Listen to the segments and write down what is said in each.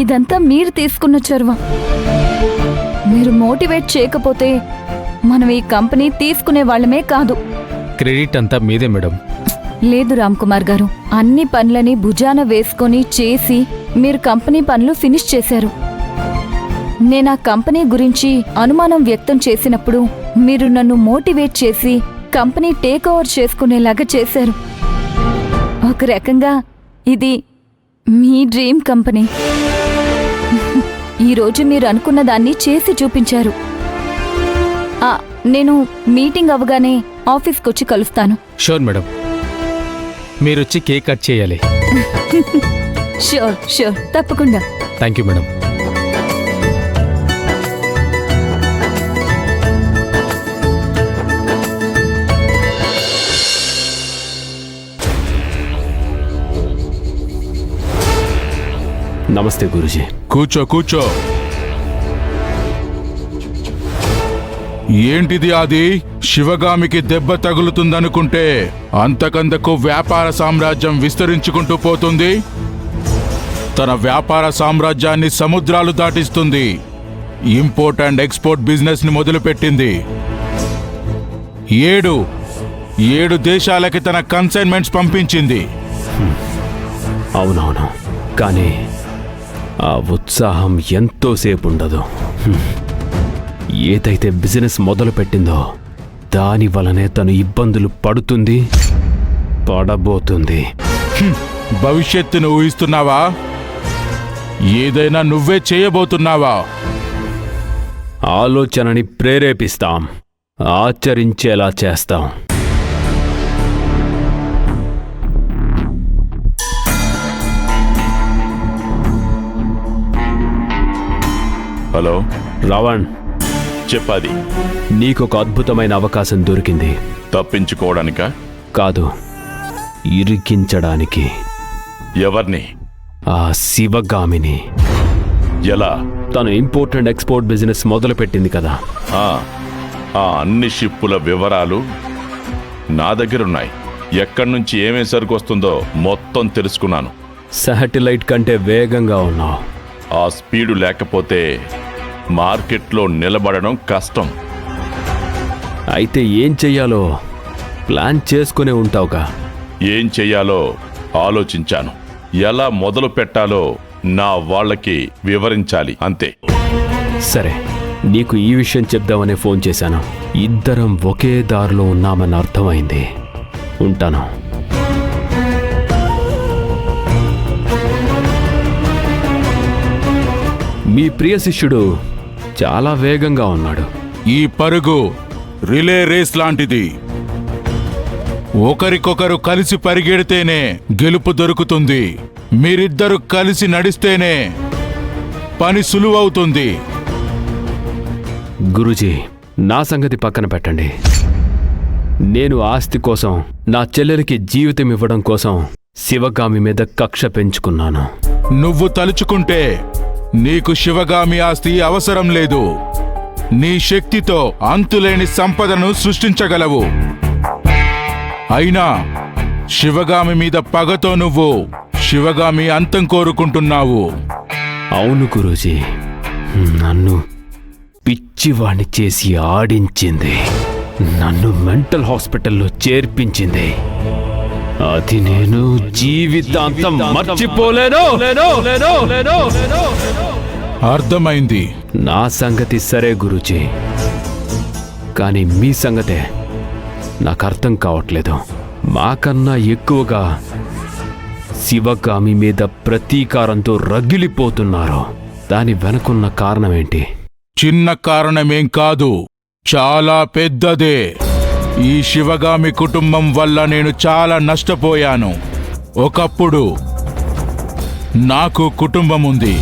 ఇదంతా మీరు తీసుకున్న చొరవ. మీరు మోటివేట్ చేయకపోతే మనం ఈ కంపెనీ తీసుకునే వాళ్ళమే కాదు. క్రెడిట్ అంతా మీదే మేడం. లేదు రామ్ కుమార్ గారు, అన్ని పనులని భుజాన వేసుకొని చేసి మీరు కంపెనీ పనులు ఫినిష్ చేశారు. నేనా కంపెనీ గురించి అనుమానం వ్యక్తం చేసినప్పుడు మీరు నన్ను మోటివేట్ చేసి కంపెనీ టేక్ ఓవర్ చేసుకునేలాగా చేశారు. ఒక రకంగా ఇది మీ డ్రీమ్ కంపెనీ. ఈరోజు మీరు అనుకున్న దాన్ని చేసి చూపించారు. నేను మీటింగ్ అవగానే ఆఫీస్కొచ్చి కలుస్తాను. షూర్ మేడం, మీరొచ్చి కేక్ కట్ చేయాలి. షూర్ షూర్, తప్పకుండా. Thank you madam. నమస్తే గురూజీ. కూర్చో కూర్చో. ఏంటిది అది? శివగామికి దెబ్బ తగులుతుందనుకుంటే అంతకంతకు వ్యాపార సామ్రాజ్యం విస్తరించుకుంటూ పోతుంది. తన వ్యాపార సామ్రాజ్యాన్ని సముద్రాలు దాటిస్తుంది. ఇంపోర్ట్ అండ్ ఎక్స్పోర్ట్ బిజినెస్ ని మొదలుపెట్టింది. 7 దేశాలకి తన కన్సైన్మెంట్స్ పంపించింది. అవునవును, కానీ ఆ ఉత్సాహం ఎంతోసేపు ఉండదు. ఏదైతే బిజినెస్ మొదలు పెట్టిందో దాని వలనే తను ఇబ్బందులు పడబోతుంది. భవిష్యత్తును ఊహిస్తున్నావా? ఏదైనా నువ్వే చేయబోతున్నావా? ఆలోచనని ప్రేరేపిస్తాం, ఆచరించేలా చేస్తాం. హలో రావణ్, చెప్పాది. నీకొక అద్భుతమైన అవకాశం దొరికింది. తప్పించుకోవడానికా? కాదు, ఇరికించడానికి. ఎవర్ని? ఆ శివగామిని. ఎలా? తను ఇంపోర్ట్ అండ్ ఎక్స్పోర్ట్ బిజినెస్ మొదలుపెట్టింది కదా. ఆ అన్ని షిప్పుల వివరాలు నా దగ్గరున్నాయి. ఎక్కడి నుంచి ఏమేం సరుకు వస్తుందో మొత్తం తెలుసుకున్నాను. శాటిలైట్ కంటే వేగంగా ఉన్నావు. ఆ స్పీడు లేకపోతే మార్కెట్లో నిలబడడం కష్టం. అయితే ఏం చెయ్యాలో ప్లాన్ చేసుకునే ఉంటావుగా. ఏం చెయ్యాలో ఆలోచించాను. ఎలా మొదలు పెట్టాలో నా వాళ్ళకి వివరించాలి, అంతే. సరే, నీకు ఈ విషయం చెప్దామనే ఫోన్ చేశాను. ఇద్దరం ఒకే దారిలో ఉన్నామని అర్థమైంది. ఉంటాను. మీ ప్రియ శిష్యుడు చాలా వేగంగా ఉన్నాడు. ఈ పరుగు రిలే రేస్ లాంటిది. ఒకరికొకరు కలిసి పరిగెడితేనే గెలుపు దొరుకుతుంది. మీరిద్దరు కలిసి నడిస్తేనే పని సులువవుతుంది. గురూజీ, నా సంగతి పక్కన పెట్టండి. నేను ఆస్తి కోసం, నా చెల్లెలికి జీవితం ఇవ్వడం కోసం శివగామి మీద కక్ష పెంచుకున్నాను. నువ్వు తలుచుకుంటే నీకు శివగామి ఆస్తి అవసరం లేదు. నీ శక్తితో అంతులేని సంపదను సృష్టించగలవు. అయినా శివగామి మీద పగతో నువ్వు శివగామి అంతం కోరుకుంటున్నావు. అవును గురూజీ, నన్ను పిచ్చివాణ్ణి చేసి ఆడించింది. నన్ను మెంటల్ హాస్పిటల్లో చేర్పించింది. అది నేను జీవితాంతం మర్చిపోలేను. అర్థమైంది. నా సంగతి సరే గురూజీ, కానీ మీ సంగతే నాకు అర్థం కావట్లేదు. మాకన్నా ఎక్కువగా శివగామి మీద ప్రతీకారంతో రగిలిపోతున్నారు. దాని వెనుకున్న కారణమేంటి? చిన్న కారణమేం కాదు, చాలా పెద్దదే. ఈ శివగామి కుటుంబం వల్ల నేను చాలా నష్టపోయాను. ఒకప్పుడు నాకు కుటుంబం ఉంది,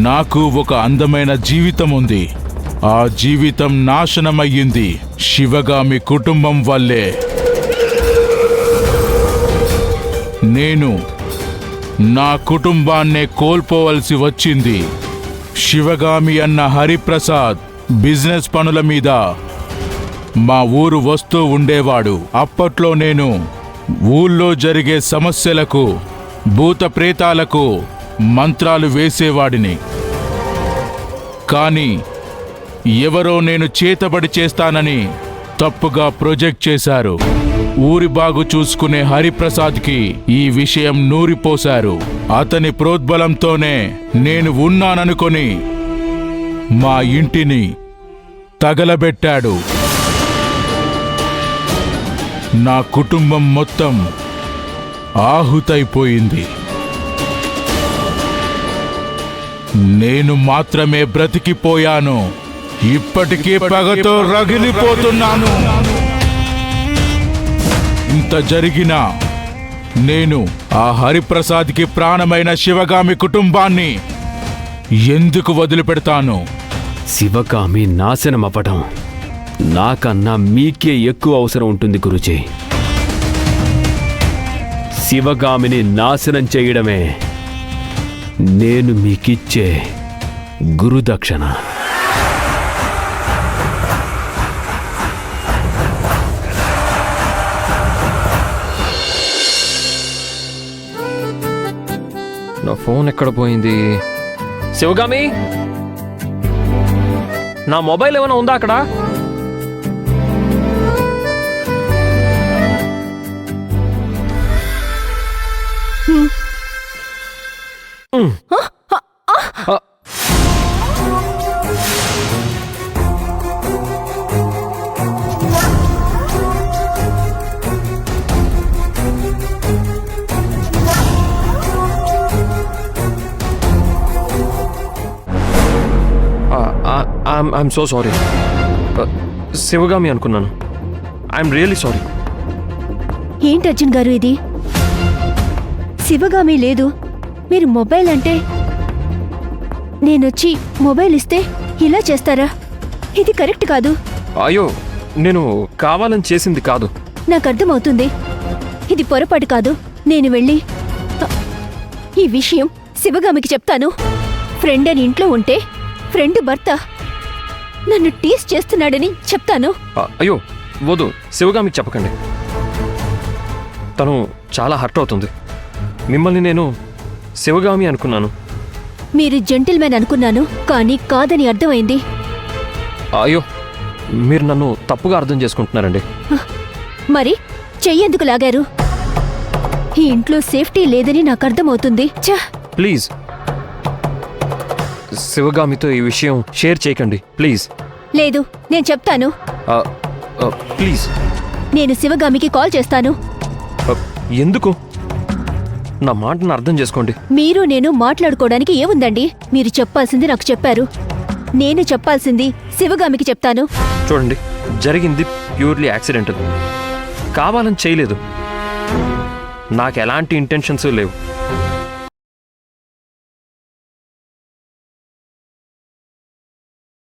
నాకు ఒక అందమైన జీవితం ఉంది. ఆ జీవితం నాశనమయ్యింది శివగామి కుటుంబం వల్లే. నేను నా కుటుంబాన్నే కోల్పోవలసి వచ్చింది. శివగామి అన్న హరిప్రసాద్ బిజినెస్ పనుల మీద మా ఊరు వస్తూ ఉండేవాడు. అప్పట్లో నేను ఊళ్ళో జరిగే సమస్యలకు, భూత ప్రేతాలకు మంత్రాలు వేసేవాడిని. కానీ ఎవరో నేను చేతబడి చేస్తానని తప్పుగా ప్రొజెక్ట్ చేశారు. ఊరి బాగు చూసుకునే హరిప్రసాద్కి ఈ విషయం నూరిపోశారు. అతని ప్రోద్బలంతోనే నేను ఉన్నాననుకొని మా ఇంటిని తగలబెట్టాడు. నా కుటుంబం మొత్తం ఆహుతైపోయింది. నేను మాత్రమే బ్రతికిపోయాను. ఇప్పటికీ పగతో రగిలిపోతున్నాను. ఇంత జరిగినా నేను ఆ హరిప్రసాద్కి ప్రాణమైన శివగామి కుటుంబాన్ని ఎందుకు వదిలిపెడతాను? శివగామి నాశనమవ్వడం నాకన్నా మీకే ఎక్కువ అవసరం ఉంటుంది గురుజీ. శివగామిని నాశనం చేయడమే నేను మీకిచ్చే గురుదక్షిణ. నా ఫోన్ ఎక్కడ పోయింది? శివగామి, నా మొబైల్ ఏమైనా ఉందా అక్కడ? I'm so sorry. శివగామి అనుకున్నాను. I'm really sorry. ఏంటి అర్జున్ గారు ఇది? శివగామి లేదు, మీరు మొబైల్ అంటే నేనొచ్చి మొబైల్ ఇస్తే ఇలా చేస్తారా? ఇది కరెక్ట్ కాదు. అయ్యో, నేను కావాలని చేసింది కాదు. నాకు అర్థమవుతుంది, ఇది పొరపాటు కాదు. నేను వెళ్ళి ఈ విషయం శివగామికి చెప్తాను. ఫ్రెండ్ అని ఇంట్లో ఉంటే ఫ్రెండ్ భర్త నన్ను టీస్ చేస్తున్నాడని చెప్తాను. అయ్యో వద్దు, శివగామికి చెప్పకండి. తను చాలా హర్ట్ అవుతుంది. మిమ్మల్ని నేను శివగామి అనుకున్నాను. మీరు జెంటిల్మెన్ అనుకున్నాను, కానీ కాదని అర్థమైంది. అయ్యో, మీరు నన్ను తప్పుగా అర్థం చేసుకుంటున్నారండి. మరి చెయ్యేందుకు లాగారు? ఈ ఇంట్లో సేఫ్టీ లేదని నాకు అర్థమవుతుంది. ప్లీజ్ శివగామితో ఈ విషయం షేర్ చేయకండి ప్లీజ్. లేదు, నేను చెప్తాను. ప్లీజ్. నేను శివగామికి కాల్ చేస్తాను. ఎందుకు? నా మాటను అర్థం చేసుకోండి. మీరు నేను మాట్లాడుకోవడానికి ఏముందండి? మీరు చెప్పాల్సింది నాకు చెప్పారు, నేను చెప్పాల్సింది శివగామికి చెప్తాను. చూడండి, జరిగింది ప్యూర్లీ యాక్సిడెంటల్. కావాలని చేయలేదు. నాకు ఎలాంటి ఇంటెన్షన్స్ లేవు.